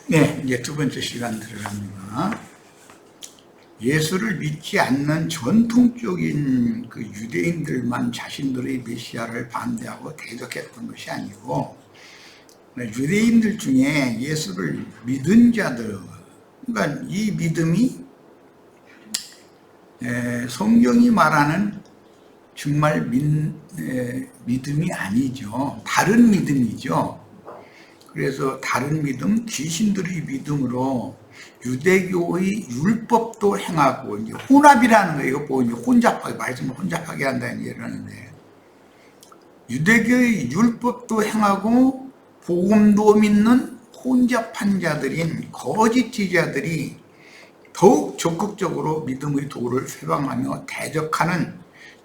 네, 이제 두 번째 시간 들어갑니다. 예수를 믿지 않는 전통적인 그 유대인들만 자신들의 메시아를 반대하고 대적했던 것이 아니고, 유대인들 중에 예수를 믿은 자들, 그러니까 이 믿음이 성경이 말하는 정말 믿음이 아니죠. 다른 믿음이죠. 그래서 다른 믿음, 귀신들의 믿음으로 유대교의 율법도 행하고, 이제 혼합이라는 거, 이거 보고 이제 혼잡하게, 말씀을 혼잡하게 한다는 얘기를 하는데, 유대교의 율법도 행하고 복음도 믿는 혼잡한 자들인 거짓 지자들이 더욱 적극적으로 믿음의 도를 회방하며 대적하는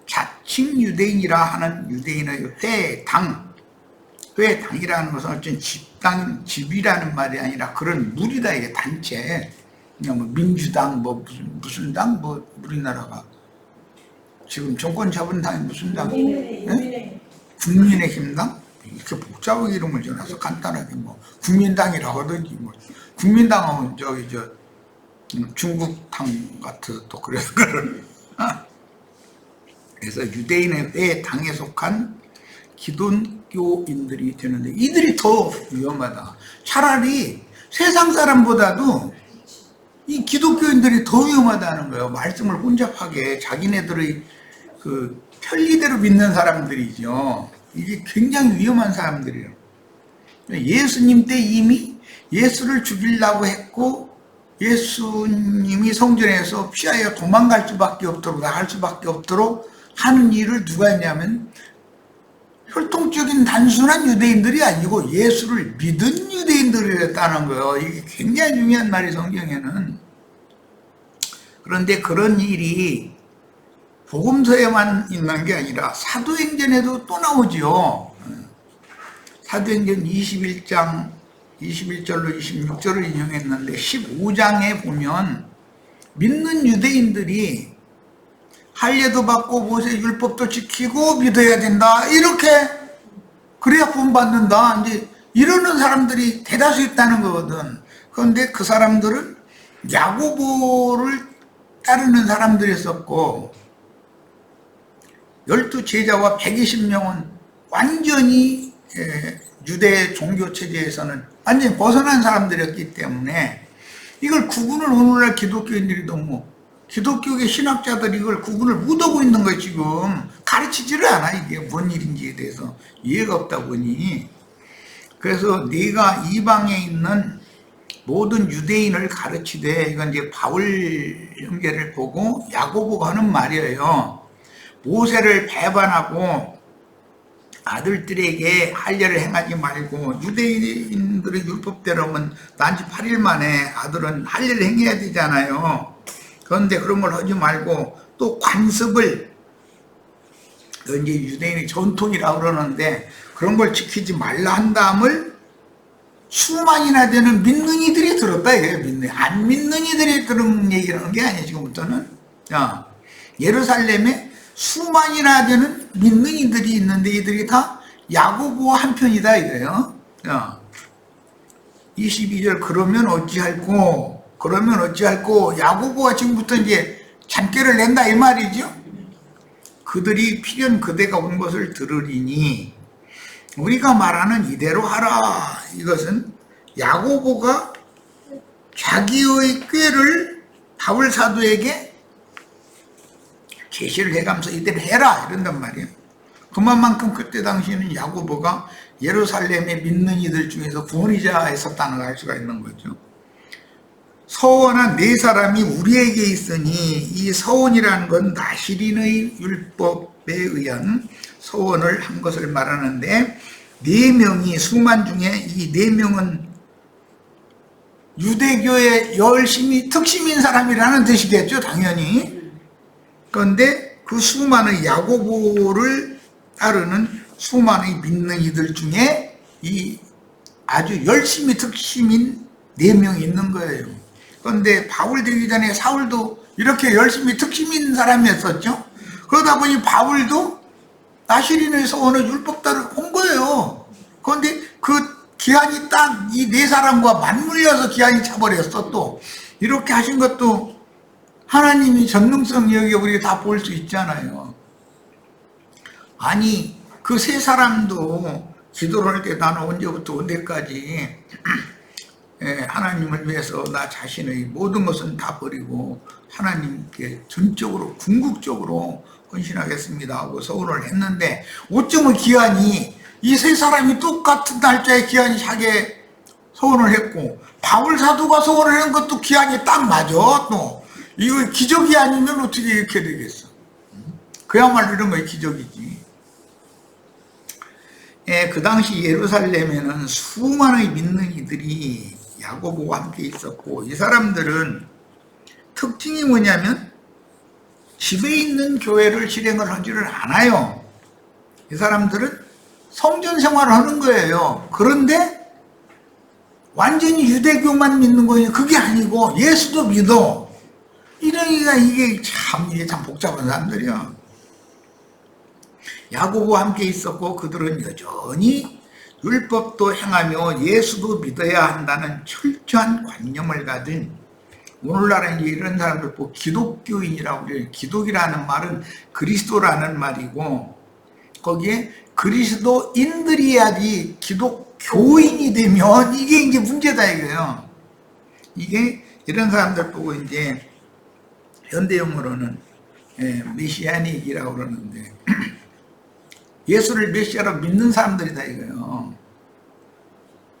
자칭 유대인이라 하는 유대인의 회당이라는 것은 어쩐 집이라는 말이 아니라 그런 무리다. 이게 단체, 그냥 뭐 민주당, 뭐 무슨 당, 뭐 우리나라가 지금 정권 잡은 당이 무슨 당? 국민의힘당? 이렇게 복잡한 이름을 지어놔서 간단하게 뭐 국민당이라고 하든지, 뭐 국민당은 저기 중국당 같은 또 그래서 그래서 유대인의 회당에 속한 기독교인들이 되는데, 이들이 더 위험하다. 차라리 세상 사람보다도 이 기독교인들이 더 위험하다는 거예요. 말씀을 혼잡하게 자기네들의 그 편리대로 믿는 사람들이죠. 이게 굉장히 위험한 사람들이에요. 예수님 때 이미 예수를 죽이려고 했고, 예수님이 성전에서 피하여 도망갈 수밖에 없도록, 나갈 수밖에 없도록 하는 일을 누가 했냐면 혈통적인 단순한 유대인들이 아니고 예수를 믿은 유대인들이었다는 거예요. 이게 굉장히 중요한 말이 성경에는. 그런데 그런 일이 복음서에만 있는 게 아니라 사도행전에도 또 나오죠. 사도행전 21장 21절로 26절을 인용했는데 15장에 보면 믿는 유대인들이 할례도 받고 모세 율법도 지키고 믿어야 된다, 이렇게 그래야 구원받는다, 이제 이러는 사람들이 대다수 있다는 거거든. 그런데 그 사람들은 야고보를 따르는 사람들이었었고, 12제자와 120명은 완전히 유대 종교 체제에서는 완전히 벗어난 사람들이었기 때문에 이걸 구분을 오늘날 기독교인들이 너무, 기독교계 신학자들이 이걸 구분을 못하고 있는 거예요. 지금 가르치지를 않아. 이게 뭔 일인지에 대해서 이해가 없다 보니. 그래서 네가 이방에 있는 모든 유대인을 가르치되, 이건 이제 바울 형제를 보고 야고보가 하는 말이에요. 모세를 배반하고 아들들에게 할례를 행하지 말고, 유대인들의 율법대로면 난지 8일 만에 아들은 할례를 행해야 되잖아요. 그런데 그런 걸 하지 말고 또 관습을, 이제 유대인의 전통이라고 그러는데 그런 걸 지키지 말라 한 다음을 수만이나 되는 믿는 이들이 들었다 이거예요. 안 믿는 이들이 들은 얘기라는 게 아니에요. 지금부터는 예루살렘에 수만이나 되는 믿는 이들이 있는데 이들이 다 야고보와 한편이다 이거예요. 22절 그러면 어찌할꼬 야고보가 지금부터 이제 잔꾀를 낸다 이 말이죠. 그들이 필연 그대가 온 것을 들으리니 우리가 말하는 이대로 하라. 이것은 야고보가 자기의 꾀를 바울 사도에게 제시를 해가면서 이대로 해라 이런단 말이에요. 그만큼 그때 당시에는 야고보가 예루살렘에 믿는 이들 중에서 구원이자 했었다는 걸 알 수가 있는 거죠. 서원한 네 사람이 우리에게 있으니, 이 서원이라는 건 나시린의 율법에 의한 서원을 한 것을 말하는데, 네 명이, 수만 중에 이 네 명은 유대교의 열심히 특심인 사람이라는 뜻이겠죠, 당연히. 그런데 그 수많은 야고보를 따르는 수많은 믿는 이들 중에 이 아주 열심히 특심인 4명이 있는 거예요. 그런데 바울 되기 전에 사울도 이렇게 열심히 특심인 사람이었었죠. 그러다 보니 바울도 나시린의 서원을 율법대로 온 거예요. 그런데 그 기한이 딱 이 네 사람과 맞물려서 기한이 차버렸어. 또 이렇게 하신 것도 하나님이 전능성 여기에 우리가 다 볼 수 있잖아요. 아니 그 세 사람도 기도를 할 때 나는 언제부터 언제까지 하나님을 위해서 나 자신의 모든 것은 다 버리고 하나님께 전적으로 궁극적으로 헌신하겠습니다 하고 서원을 했는데 어쩌면 기한이 이 세 사람이 똑같은 날짜에 기한이 차게 서원을 했고 바울 사도가 서원을 한 것도 기한이 딱 맞아. 또 이거 기적이 아니면 어떻게 이렇게 되겠어. 그야말로 이런 거 기적이지. 그 당시 예루살렘에는 수많은 믿는 이들이 야고보와 함께 있었고 이 사람들은 특징이 뭐냐면 집에 있는 교회를 실행을 하지를 않아요. 이 사람들은 성전 생활을 하는 거예요. 그런데 완전히 유대교만 믿는 거예요. 그게 아니고 예수도 믿어. 이러니까 이게 참 복잡한 사람들이야. 야고보와 함께 있었고 그들은 여전히 율법도 행하며 예수도 믿어야 한다는 철저한 관념을 가진 오늘날에 이제 이런 사람들 보고 기독교인이라고 그래요. 기독이라는 말은 그리스도라는 말이고 거기에 그리스도인들이야지 기독교인이 되면 이게 이제 문제다 이거예요. 이게 이런 사람들 보고 이제 현대용어로는 메시아닉이라고 그러는데 예수를 메시아로 믿는 사람들이다 이거예요.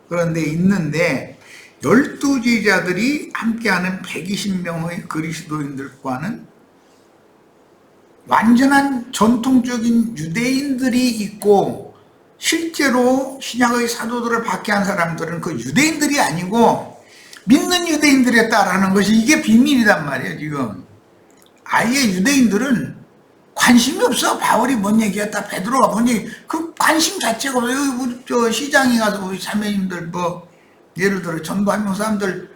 그런데 있는데 12제자들이 함께하는 120명의 그리스도인들과는 완전한 전통적인 유대인들이 있고 실제로 신약의 사도들을 박해한 사람들은 그 유대인들이 아니고 믿는 유대인들에 따르는 것이 이게 비밀이란 말이에요. 지금 아예 유대인들은 관심이 없어. 바울이 뭔 얘기했다 베드로가 뭔 얘기 그 관심 자체가 없어요. 우리 저 시장에 가서 우리 자매님들 뭐 예를 들어 전도하는 사람들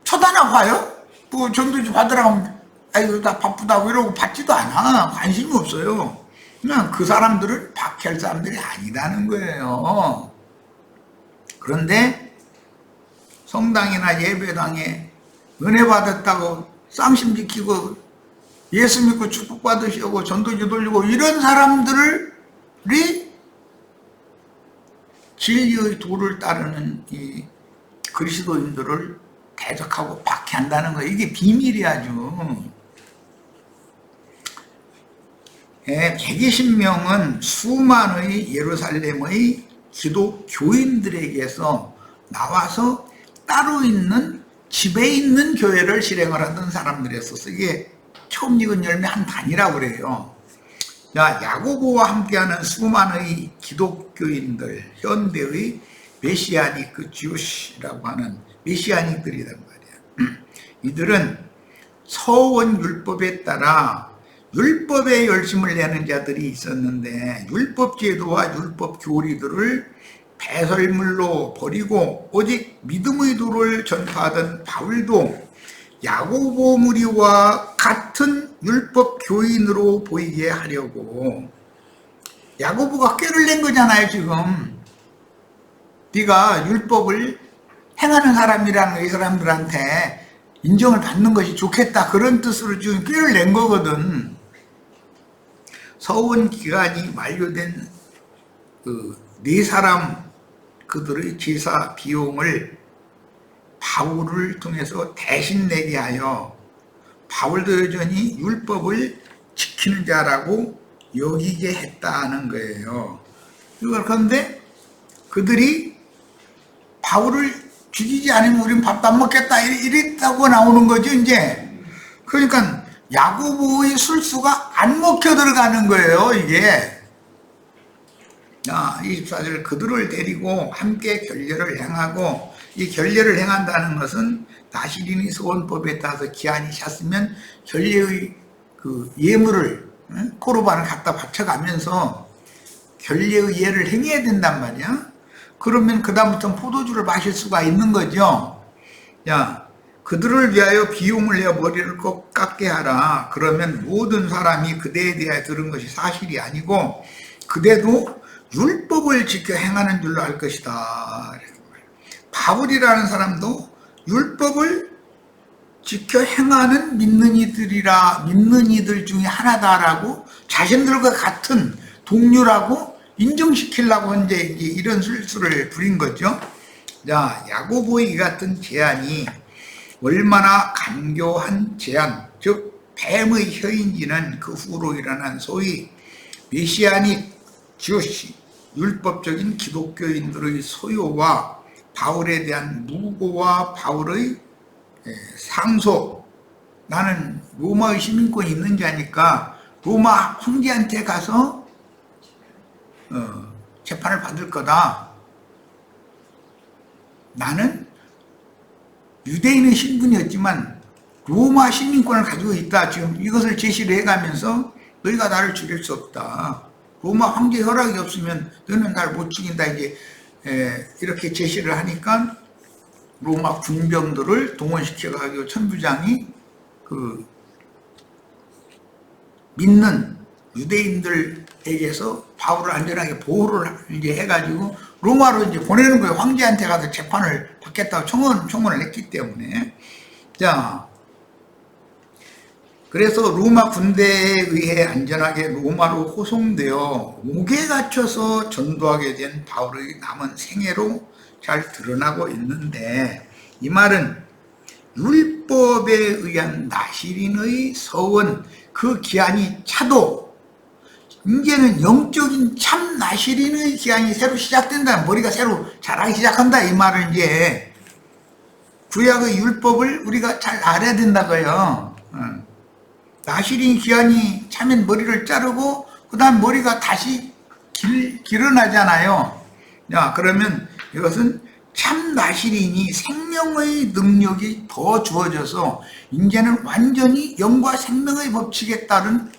쳐다나 봐요? 뭐 전도지 받으라고 하면 아이고 나 바쁘다고 이러고 받지도 않아. 관심이 없어요. 그냥 그 사람들을 박해할 사람들이 아니라는 거예요. 그런데 성당이나 예배당에 은혜 받았다고 쌍심 지키고 예수 믿고 축복받으시고 전도지 돌리고 이런 사람들이 진리의 도를 따르는 이 그리스도인들을 대적하고 박해한다는 거예요. 이게 비밀이 아주. 120명은 수많은 예루살렘의 기독교인들에게서 나와서 따로 있는 집에 있는 교회를 실행을 하던 사람들이었어서 이게 처음 익은 열매 한 단이라고 그래요. 자, 야고보와 함께하는 수많은 기독교인들, 현대의 메시아닉 그 주시라고 하는 메시아닉들이란 말이야. 이들은 서원 율법에 따라 율법에 열심을 내는 자들이 있었는데 율법 제도와 율법 교리들을 배설물로 버리고 오직 믿음의 도를 전파하던 바울도 야고보 무리와 같은 율법 교인으로 보이게 하려고 야고보가 꾀를 낸 거잖아요. 지금 네가 율법을 행하는 사람이라는 이 사람들한테 인정을 받는 것이 좋겠다 그런 뜻으로 지금 꾀를 낸 거거든. 서원 기간이 만료된 그 네 사람 그들의 제사 비용을 바울을 통해서 대신 내게 하여 바울도 여전히 율법을 지키는 자라고 여기게 했다는 거예요. 그런데 그들이 바울을 죽이지 않으면 우리는 밥도 안 먹겠다 이랬다고 나오는 거죠 이제. 그러니까 야고보의 술수가 안 먹혀 들어가는 거예요 이게. 24절 그들을 데리고 함께 결례를 행하고 이 결례를 행한다는 것은 나시린의 서원법에 따라서 기한이 찼으면 결례의 그 예물을 코르반을 갖다 바쳐가면서 결례의 예를 행해야 된단 말이야. 그러면 그 다음부터는 포도주를 마실 수가 있는 거죠. 야, 그들을 위하여 비용을 내어 머리를 꼭 깎게 하라. 그러면 모든 사람이 그대에 대하여 들은 것이 사실이 아니고 그대도 율법을 지켜 행하는 줄로 알 것이다. 바울이라는 사람도 율법을 지켜 행하는 믿는 이들 중에 하나다라고 자신들과 같은 동료라고 인정시키려고 이제 이런 술수를 부린 거죠. 자, 야고보의 이 같은 제안이 얼마나 간교한 제안, 즉 뱀의 혀인지는 그 후로 일어난 소위 메시아닉 주시, 율법적인 기독교인들의 소요와 바울에 대한 무고와 바울의 상소. 나는 로마의 시민권이 있는 자니까 로마 황제한테 가서 재판을 받을 거다. 나는 유대인의 신분이었지만 로마 시민권을 가지고 있다. 지금 이것을 제시를 해가면서 너희가 나를 죽일 수 없다. 로마 황제 허락이 없으면 너는 날 못 죽인다. 이제 이렇게 제시를 하니까 로마 군병들을 동원시켜가지고 천부장이 그 믿는 유대인들에게서 바울을 안전하게 보호를 이제 해가지고 로마로 이제 보내는 거예요. 황제한테 가서 재판을 받겠다고 청원을 했기 때문에. 자, 그래서 로마 군대에 의해 안전하게 로마로 호송되어 옥에 갇혀서 전도하게 된 바울의 남은 생애로 잘 드러나고 있는데, 이 말은 율법에 의한 나시린의 서원 그 기한이 차도 이제는 영적인 참 나시린의 기한이 새로 시작된다. 머리가 새로 자라기 시작한다. 이 말을 이제 구약의 율법을 우리가 잘 알아야 된다고요. 나시린 기한이 차면 머리를 자르고 그 다음 머리가 다시 길어나잖아요. 야, 그러면 이것은 참 나시린이 생명의 능력이 더 주어져서 이제는 완전히 영과 생명의 법칙에 따른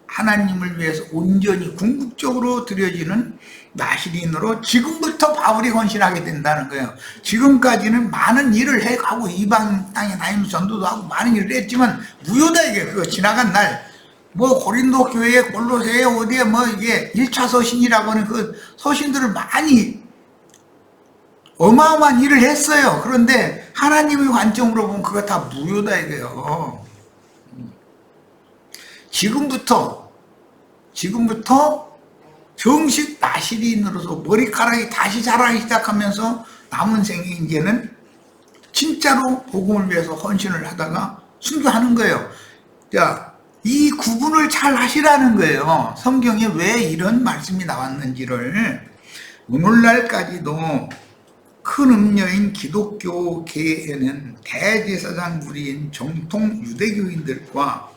하나님을 위해서 온전히 궁극적으로 드려지는 나시린으로 지금부터 바울이 헌신하게 된다는 거예요. 지금까지는 많은 일을 해가고 이방 땅에 다니면서 전도도 하고 많은 일을 했지만 무효다. 이게 그거 지나간 날 뭐 고린도 교회에 골로새에 어디에 뭐 이게 1차 서신이라고 하는 그 서신들을 많이 어마어마한 일을 했어요. 그런데 하나님의 관점으로 보면 그거 다 무효다 이거예요. 지금부터 정식 나시린으로서 머리카락이 다시 자라기 시작하면서 남은 생에 이제는 진짜로 복음을 위해서 헌신을 하다가 순교하는 거예요. 자, 이 구분을 잘 하시라는 거예요. 성경에 왜 이런 말씀이 나왔는지를. 오늘날까지도 큰 음녀인 기독교계에는 대제사장 무리인 정통 유대교인들과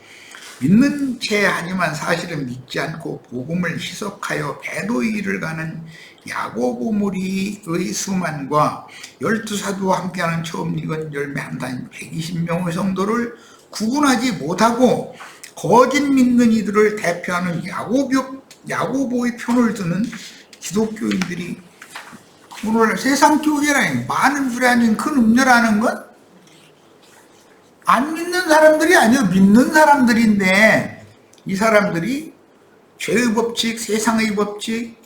믿는 채 하지만 사실은 믿지 않고 복음을 희석하여 배도의 일을 가는 야고보 무리의 수만과 12사도와 함께하는 처음 익은 열매 한 단 120명의 성도를 구분하지 못하고 거짓 믿는 이들을 대표하는 야고보의 편을 드는 기독교인들이 오늘 세상 교회라니 많은 불에 앉은 큰 음녀라는 건 안 믿는 사람들이 아니요, 믿는 사람들인데 이 사람들이 죄의 법칙, 세상의 법칙,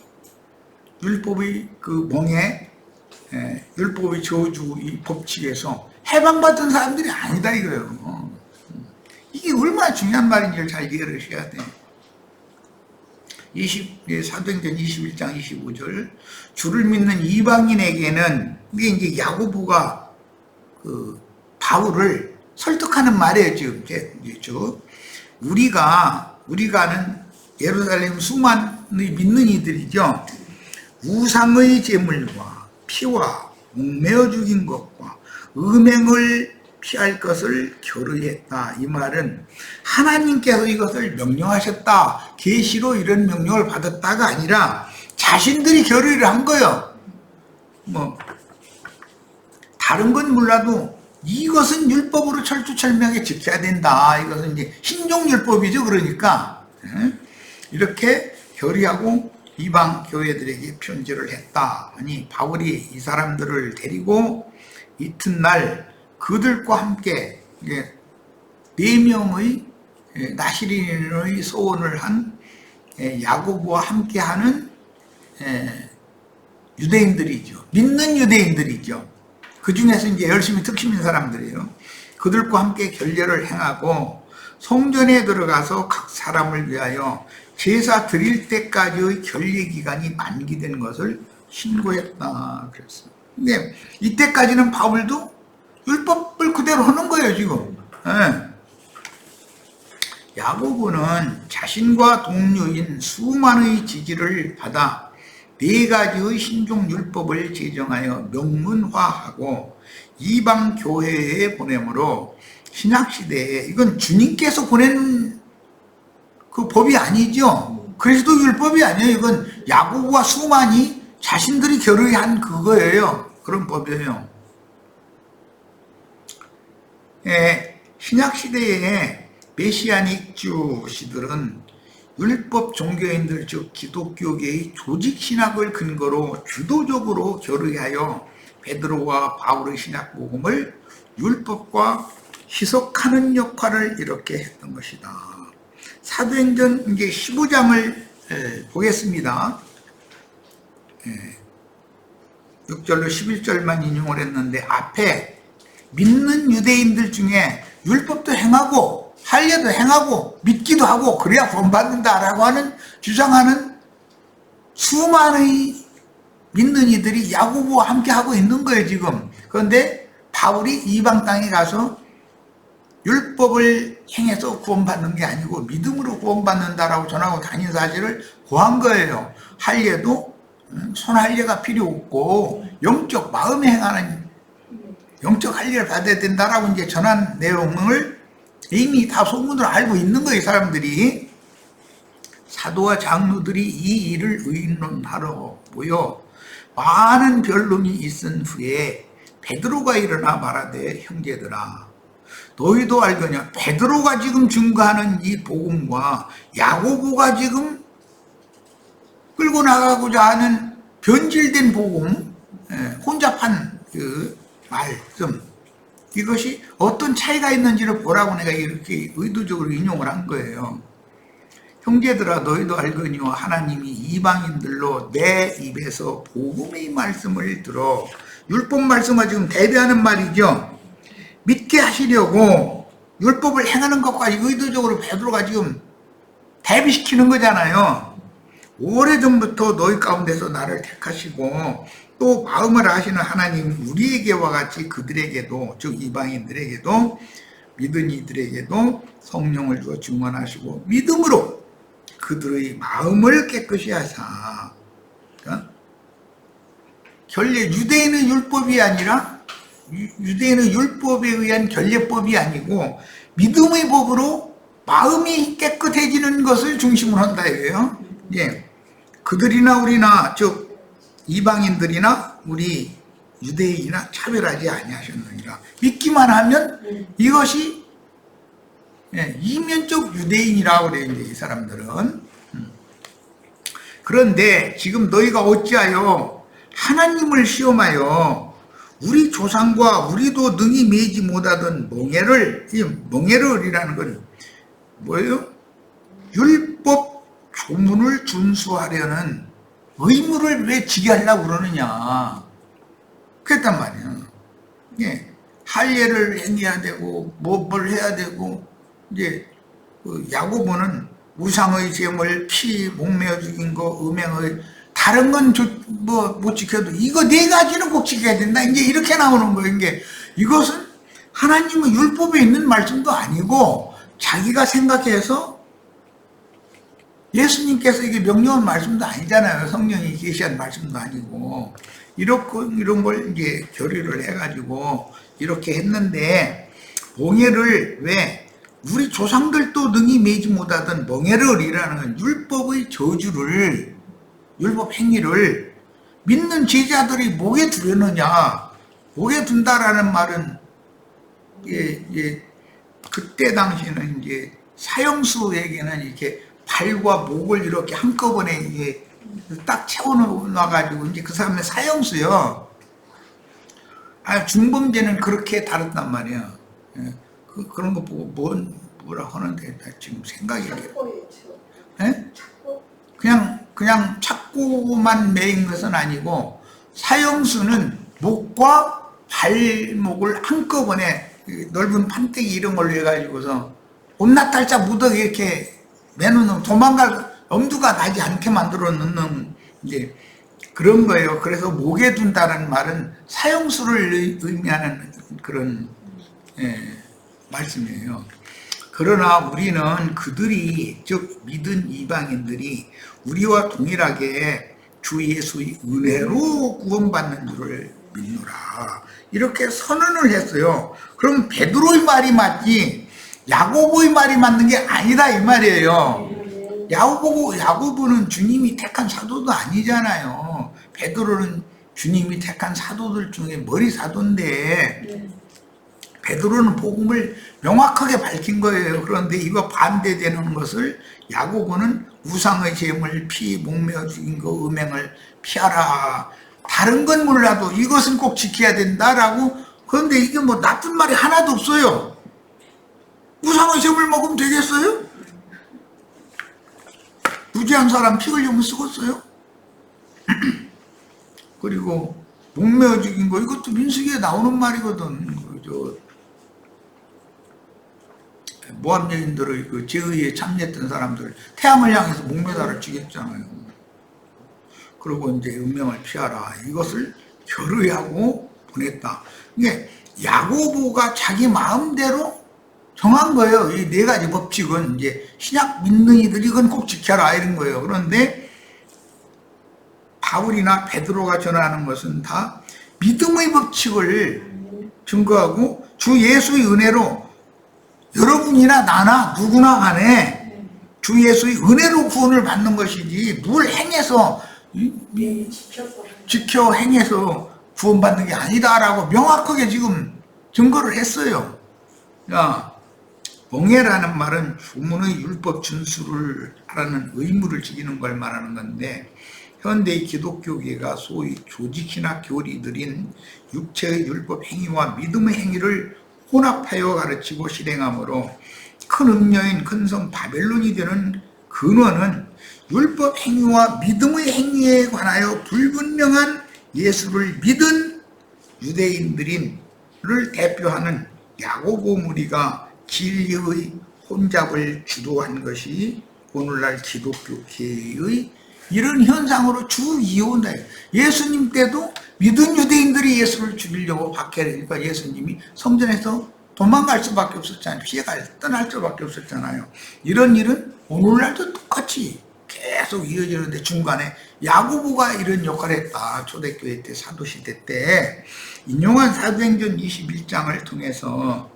율법의 그 멍에 율법의 저주 이 법칙에서 해방받은 사람들이 아니다 이거예요. 이게 얼마나 중요한 말인지를 잘 이해를 해야 돼. 사도행전 21장 25절 주를 믿는 이방인에게는 이게 이제 야고보가 그 바울을 설득하는 말이에요. 지금 우리가는 예루살렘 수많은 믿는 이들이죠. 우상의 제물과 피와 목매어 죽인 것과 음행을 피할 것을 결의했다. 이 말은 하나님께서 이것을 명령하셨다. 계시로 이런 명령을 받았다가 아니라 자신들이 결의를 한 거예요. 뭐 다른 건 몰라도 이것은 율법으로 철두철미하게 지켜야 된다. 이것은 이제 신종율법이죠. 그러니까 이렇게 결의하고 이방 교회들에게 편지를 했다. 아니 바울이 이 사람들을 데리고 이튿날 그들과 함께 4명의 나시린의 소원을 한 야고보와 함께하는 유대인들이죠. 믿는 유대인들이죠. 그 중에서 이제 열심히 특심인 사람들이에요. 그들과 함께 결례를 행하고 성전에 들어가서 각 사람을 위하여 제사 드릴 때까지의 결례 기간이 만기된 것을 신고했다. 그랬어요. 근데 이때까지는 바울도 율법을 그대로 하는 거예요, 지금. 야고보는 자신과 동료인 수많은 지지를 받아 4가지의 신종 율법을 제정하여 명문화하고 이방 교회에 보내므로 신약 시대에 이건 주님께서 보낸 그 법이 아니죠. 그리스도 율법이 아니에요. 이건 야고보와 수많이 자신들이 결의한 그거예요. 그런 법이에요. 신약 시대에 메시아닉 주시들은 율법 종교인들 즉 기독교계의 조직 신학을 근거로 주도적으로 결의하여 베드로와 바울의 신약 복음을 율법과 희석하는 역할을 이렇게 했던 것이다. 사도행전 이제 15장을 보겠습니다. 6절로 11절만 인용을 했는데 앞에 믿는 유대인들 중에 율법도 행하고 할례도 행하고 믿기도 하고 그래야 구원받는다라고 하는 주장하는 수많은 믿는 이들이 야고보와 함께 하고 있는 거예요 지금. 그런데 바울이 이방 땅에 가서 율법을 행해서 구원받는 게 아니고 믿음으로 구원받는다라고 전하고 다닌 사실을 고한 거예요. 할례도 손할례가 필요 없고 영적 마음에 행하는 영적 할례를 받아야 된다라고 이제 전한 내용을 이미 다 소문으로 알고 있는 거예요, 사람들이. 사도와 장로들이 이 일을 의논하러 모여 많은 변론이 있은 후에 베드로가 일어나 말하되 형제들아 너희도 알거냐 베드로가 지금 증거하는 이 복음과 야고보가 지금 끌고 나가고자 하는 변질된 복음, 혼잡한 그 말씀 이것이 어떤 차이가 있는지를 보라고 내가 이렇게 의도적으로 인용을 한 거예요. 형제들아 너희도 알거니와 하나님이 이방인들로 내 입에서 복음의 말씀을 들어 율법 말씀과 지금 대비하는 말이죠. 믿게 하시려고 율법을 행하는 것과 의도적으로 베드로가 지금 대비시키는 거잖아요. 오래전부터 너희 가운데서 나를 택하시고 또 마음을 아시는 하나님 우리에게와 같이 그들에게도 즉 이방인들에게도 믿은 이들에게도 성령을 주어 증언하시고 믿음으로 그들의 마음을 깨끗이 하사 결례 유대인의 율법이 아니라 유대인의 율법에 의한 결례법이 아니고 믿음의 법으로 마음이 깨끗해지는 것을 중심으로 한다 이거예요. 예. 그들이나 우리나 즉 이방인들이나 우리 유대인이나 차별하지 아니하셨느니라. 믿기만 하면 이것이 이면적 유대인이라고 그래요. 이제 이 사람들은. 그런데 지금 너희가 어찌하여 하나님을 시험하여 우리 조상과 우리도 능히 매지 못하던 멍에를이라는 건 뭐예요? 율법 조문을 준수하려는 의무를 왜 지게 하려고 그러느냐. 그랬단 말이야. 예. 할례를 행해야 되고, 뭘 해야 되고, 이제, 야고보는 우상의 제물, 피, 목매어 죽인 거, 음행의, 다른 건 못 지켜도, 이거 4가지는 꼭 지켜야 된다. 이제 이렇게 나오는 거예요. 이게, 이것은 하나님의 율법에 있는 말씀도 아니고, 자기가 생각해서 예수님께서 이게 명령한 말씀도 아니잖아요. 성령이 계시한 말씀도 아니고. 이런 걸 이제 결의를 해가지고 이렇게 했는데, 멍에를 왜, 우리 조상들도 능히 매지 못하던 멍에를이라는 율법의 저주를, 율법 행위를 믿는 제자들이 목에 두려느냐. 목에 둔다라는 말은, 그때 당시에는 이제 사형수에게는 이렇게 발과 목을 이렇게 한꺼번에 이게 딱 채워놔가지고 이제 그 사람의 사형수요. 중범죄는 그렇게 다뤘단 말이야. 그런 거 보고 뭐라 하는데 나 지금 생각이 안 나. 그냥 탁구만 매인 것은 아니고 사형수는 목과 발목을 한꺼번에 넓은 판때기 이런 걸로 해가지고서 온나탈자 무더기 이렇게 매놓는 도망갈 엄두가 나지 않게 만들어 놓는 이제 그런 거예요. 그래서 목에 둔다는 말은 사형수를 의미하는 그런 말씀이에요. 그러나 우리는 그들이 즉 믿은 이방인들이 우리와 동일하게 주 예수의 은혜로 구원받는 줄을 믿노라 이렇게 선언을 했어요. 그럼 베드로의 말이 맞지 야고보의 말이 맞는 게 아니다 이 말이에요. 야고보는 주님이 택한 사도도 아니잖아요. 베드로는 주님이 택한 사도들 중에 머리 사도인데 베드로는 복음을 명확하게 밝힌 거예요. 그런데 이거 반대되는 것을 야고보는 우상의 제물, 피, 목매어 죽인 거, 음행을 피하라. 다른 건 몰라도 이것은 꼭 지켜야 된다라고. 그런데 이게 뭐 나쁜 말이 하나도 없어요. 우상의 제물 먹으면 되겠어요? 무지한 사람 피 흘리면 쓰겠어요? 그리고 목매어 죽인 거 이것도 민수기에 나오는 말이거든. 모압 여인들의 그 제의에 참여했던 사람들 태양을 향해서 목매달아 죽였잖아요. 그리고 이제 음명을 피하라 이것을 결의하고 보냈다. 이게 야고보가 자기 마음대로 정한 거예요. 이 네 가지 법칙은 이제 신약 믿는 이들이 이건 꼭 지켜라 이런 거예요. 그런데 바울이나 베드로가 전하는 것은 다 믿음의 법칙을 증거하고 주 예수의 은혜로 여러분이나 나나 누구나 간에 주 예수의 은혜로 구원을 받는 것이지 뭘 행해서 지켜 행해서 구원받는 게 아니다라고 명확하게 지금 증거를 했어요. 야, 봉해라는 말은 주문의 율법 준수를 하라는 의무를 지키는 걸 말하는 건데 현대의 기독교계가 소위 조직이나 교리들인 육체의 율법 행위와 믿음의 행위를 혼합하여 가르치고 실행하므로 큰 음녀인 큰성 바벨론이 되는 근원은 율법 행위와 믿음의 행위에 관하여 불분명한 예수를 믿은 유대인들을 대표하는 야고보 무리가 진리의 혼잡을 주도한 것이 오늘날 기독교계의 이런 현상으로 쭉 이어온다. 예수님 때도 믿은 유대인들이 예수를 죽이려고 박해하니까 예수님이 성전에서 도망갈 수밖에 없었잖아요. 피해갈 떠날 수밖에 없었잖아요. 이런 일은 오늘날도 똑같이 계속 이어지는데 중간에 야고보가 이런 역할을 했다. 초대교회 때 사도시대 때 인용한 사도행전 21장을 통해서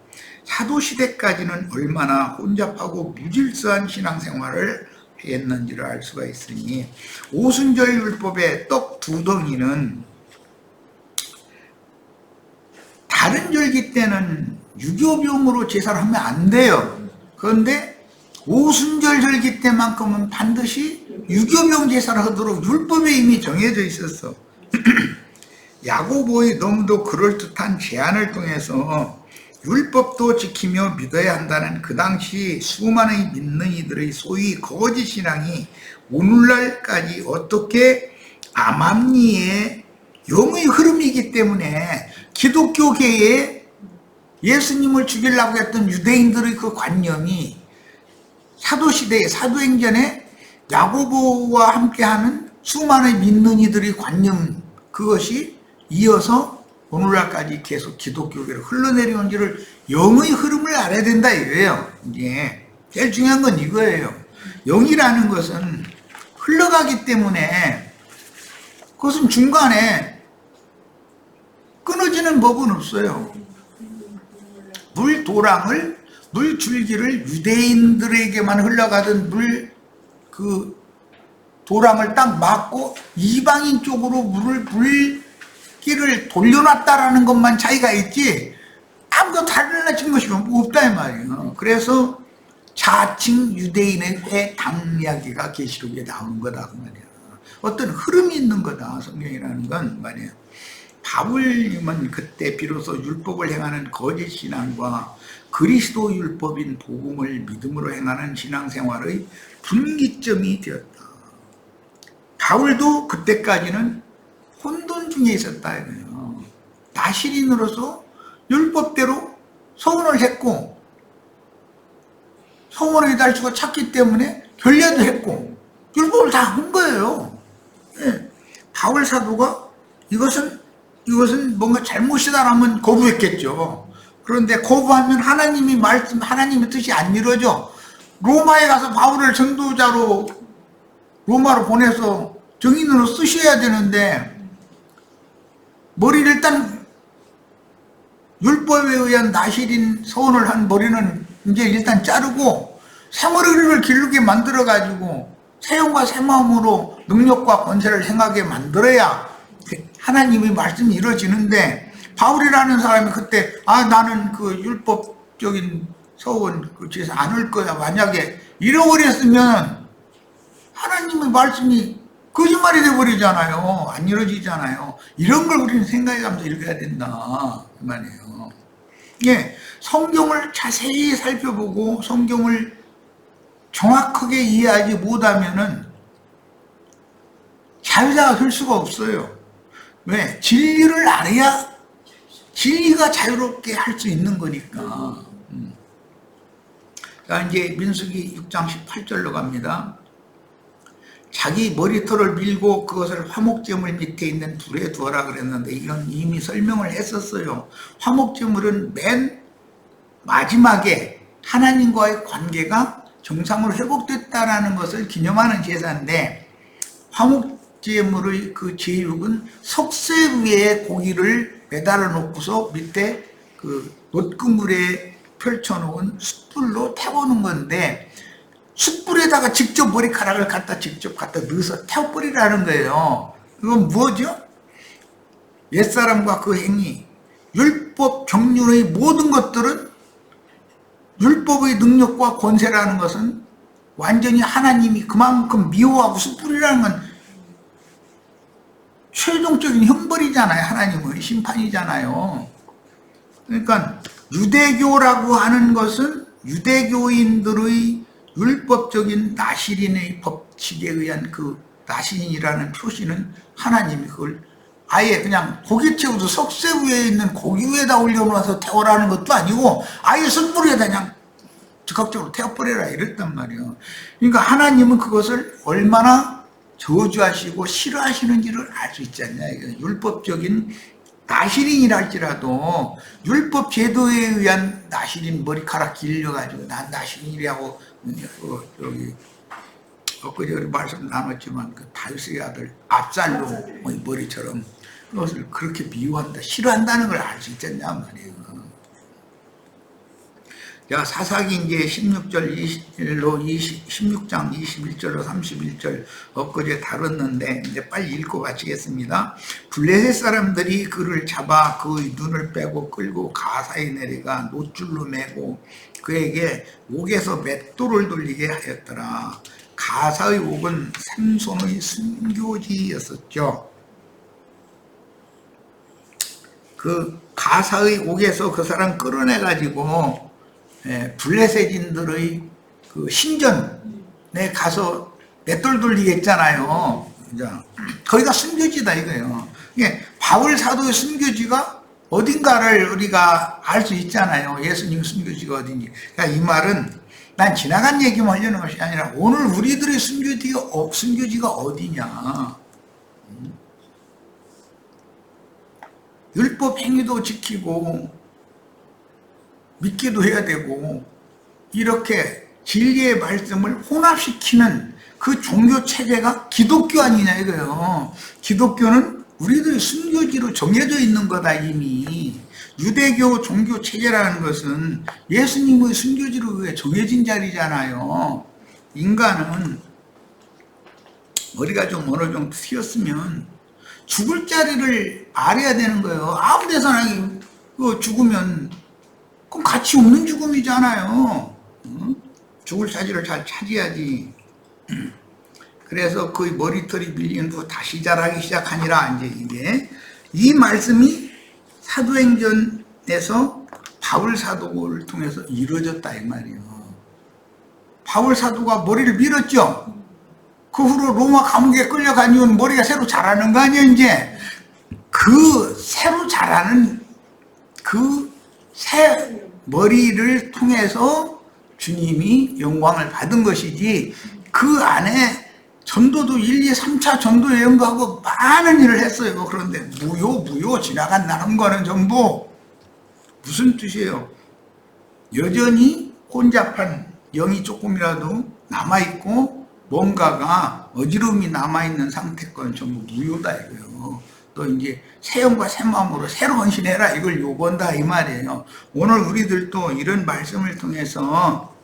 사도시대까지는 얼마나 혼잡하고 무질서한 신앙생활을 했는지를 알 수가 있으니 오순절 율법의 떡 두 덩이는 다른 절기 때는 유교병으로 제사를 하면 안 돼요. 그런데 오순절 절기 때만큼은 반드시 유교병 제사를 하도록 율법에 이미 정해져 있었어. 야고보의 너무도 그럴듯한 제안을 통해서 율법도 지키며 믿어야 한다는 그 당시 수많은 믿는 이들의 소위 거짓 신앙이 오늘날까지 어떻게 암암리의 영의 흐름이기 때문에 기독교계에 예수님을 죽이려고 했던 유대인들의 그 관념이 사도시대에 사도행전에 야고보와 함께하는 수많은 믿는 이들의 관념 그것이 이어서 오늘날까지 계속 기독교계로 흘러내려온지를 영의 흐름을 알아야 된다 이거예요. 이제 제일 중요한 건 이거예요. 영이라는 것은 흘러가기 때문에 그것은 중간에 끊어지는 법은 없어요. 물도랑을 물줄기를 유대인들에게만 흘러가던 그 도랑을 딱 막고 이방인 쪽으로 물길을 돌려놨다라는 것만 차이가 있지 아무것도 달라진 것이 없다 이 말이에요. 그래서 자칭 유대인의 회당 이야기가 계시록에 나오는 거다 그 말이야. 어떤 흐름이 있는 거다 성경이라는 건 말이에요. 바울님은 그때 비로소 율법을 행하는 거짓 신앙과 그리스도 율법인 복음을 믿음으로 행하는 신앙생활의 분기점이 되었다. 바울도 그때까지는 혼돈 중에 있었다 이거예요. 나실인으로서 율법대로 서원을 했고 서원의 달수가 찼기 때문에 결례도 했고 율법을 다 한 거예요. 예. 바울 사도가 이것은 뭔가 잘못이다라면 거부했겠죠. 그런데 거부하면 하나님의 뜻이 안 이루어져. 로마에 가서 바울을 전도자로 로마로 보내서 정인으로 쓰셔야 되는데 머리를 일단 율법에 의한 나실인 서원을 한 머리는 이제 일단 자르고 새머리를 기르게 만들어 가지고 새 영과 새 마음으로 능력과 권세를 행하게 만들어야 하나님의 말씀이 이루어지는데 바울이라는 사람이 그때 나는 그 율법적인 서원 그 죄에서 안 올 거야 만약에 잃어버렸으면 하나님의 말씀이 거짓말이 돼버리잖아요. 안 이루어지잖아요. 이런 걸 우리는 생각해가면서 읽어야 된다 그 말이에요. 예, 성경을 자세히 살펴보고 성경을 정확하게 이해하지 못하면은 자유자가 될 수가 없어요. 왜? 진리를 알아야 진리가 자유롭게 할 수 있는 거니까. 자, 이제 민수기 6장 18절로 갑니다. 자기 머리털을 밀고 그것을 화목제물 밑에 있는 불에 두어라 그랬는데 이건 이미 설명을 했었어요. 화목제물은 맨 마지막에 하나님과의 관계가 정상으로 회복됐다라는 것을 기념하는 제사인데 화목제물의 그 제육은 석쇠 위에 고기를 매달아 놓고서 밑에 그 놋그물에 펼쳐놓은 숯불로 태우는 건데 숯불에다가 직접 머리카락을 직접 갖다 넣어서 태워버리라는 거예요. 이건 뭐죠? 옛사람과 그 행위, 율법 경륜의 모든 것들은 율법의 능력과 권세라는 것은 완전히 하나님이 그만큼 미워하고 숯불이라는 건 최종적인 형벌이잖아요. 하나님의 심판이잖아요. 그러니까 유대교라고 하는 것은 유대교인들의 율법적인 나실인의 법칙에 의한 그 나실인이라는 표시는 하나님이 그걸 아예 그냥 고기 채워서 석쇠 위에 있는 고기 위에다 올려놓아서 태우라는 것도 아니고 아예 숯불에다 그냥 즉각적으로 태워버려라 이랬단 말이에요. 그러니까 하나님은 그것을 얼마나 저주하시고 싫어하시는지를 알 수 있지 않냐. 율법적인 나실인이라 할지라도 율법 제도에 의한 나실인 머리카락 길려가지고 난 나실인이라고 여기 엊그제 말씀 나눴지만 그 다윗의 아들 압살롬의 머리처럼 그것을 그렇게 미워한다 싫어한다는 걸 알 수 있지 않냐 말이에요. 자, 사사기 이제 16장 21절로 31절 엊그제 다뤘는데 이제 빨리 읽고 마치겠습니다. 블레셋 사람들이 그를 잡아 그의 눈을 빼고 끌고 가사에 내려가 놋줄로 매고 그에게 옥에서 맷돌을 돌리게 하였더라. 가사의 옥은 삼손의 순교지였었죠. 그 가사의 옥에서 그 사람 끌어내가지고 블레셋인들의 그 신전에 가서 맷돌 돌리게 했잖아요. 거기가 순교지다 이거예요. 바울 사도의 순교지가 어딘가를 우리가 알 수 있잖아요. 예수님 순교지가 어딘지. 그러니까 이 말은 난 지나간 얘기만 하려는 것이 아니라 오늘 우리들의 순교지가 어디냐. 율법 행위도 지키고 믿기도 해야 되고 이렇게 진리의 말씀을 혼합시키는 그 종교 체제가 기독교 아니냐 이거예요. 기독교는 우리들의 순교지로 정해져 있는 거다 이미. 유대교 종교 체제라는 것은 예수님의 순교지로 의해 정해진 자리잖아요. 인간은 머리가 좀 어느 정도 튀었으면 죽을 자리를 알아야 되는 거예요. 아무 데서나 죽으면 그럼 가치 없는 죽음이잖아요. 죽을 자리를 잘 차지하지. 그래서 그 머리털이 밀린 후 다시 자라기 시작하니라. 이제 이게 이 말씀이 사도행전에서 바울 사도를 통해서 이루어졌다 이 말이에요. 바울 사도가 머리를 밀었죠. 그 후로 로마 감옥에 끌려간 이유는 머리가 새로 자라는 거 아니야, 이제. 그 새로 자라는 그 새 머리를 통해서 주님이 영광을 받은 것이지, 그 안에 전도도 1, 2, 3차 전도 여행도 하고 많은 일을 했어요. 그런데 무효 지나간 나름과는 전부 무슨 뜻이에요? 여전히 혼잡한 영이 조금이라도 남아있고 뭔가가 어지러움이 남아있는 상태건 전부 무효다 이거예요. 또 이제 새 영과 새 마음으로 새로 헌신해라, 이걸 요구한다 이 말이에요. 오늘 우리들도 이런 말씀을 통해서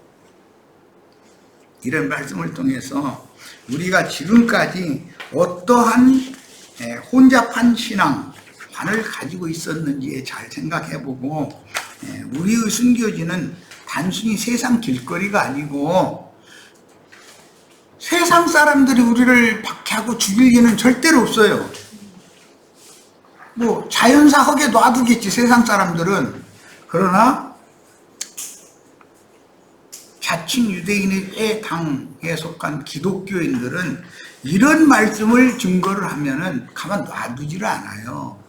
우리가 지금까지 어떠한 혼잡한 신앙관을 가지고 있었는지 잘 생각해보고, 우리의 순교지는 단순히 세상 길거리가 아니고 세상 사람들이 우리를 박해하고 죽일 리는 절대로 없어요. 뭐 자연사 하게 놔두겠지 세상 사람들은. 그러나 자칭 유대인의 당에 속한 기독교인들은 이런 말씀을 증거를 하면은 가만 놔두지를 않아요.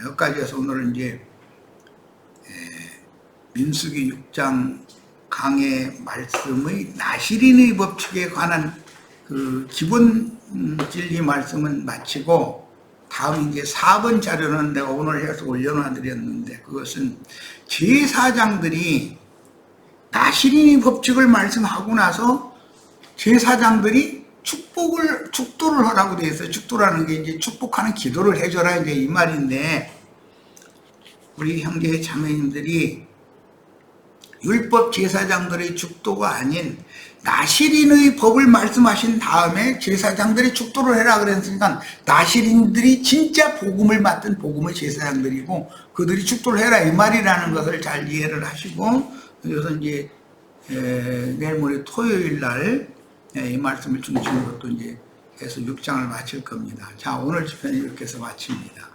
여기까지 해서 오늘은 이제 민수기 6장 강의 말씀의 나시린의 법칙에 관한 그 기본 진리 말씀은 마치고, 다음 이제 4번 자료는 내가 오늘 해서 올려놔 드렸는데, 그것은 제사장들이 나시린의 법칙을 말씀하고 나서 제사장들이 축도를 하라고 되어 있어요. 축도라는 게 이제 축복하는 기도를 해줘라, 이제 이 말인데, 우리 형제 자매님들이 율법 제사장들의 축도가 아닌 나시린의 법을 말씀하신 다음에 제사장들이 축도를 해라 그랬으니까, 나시린들이 진짜 복음을 맡은 복음의 제사장들이고 그들이 축도를 해라 이 말이라는 것을 잘 이해를 하시고, 그래서 이제 내일 모레 토요일 날 이 말씀을 중심으로 또 이제 해서 6장을 마칠 겁니다. 자, 오늘 집회는 이렇게 해서 마칩니다.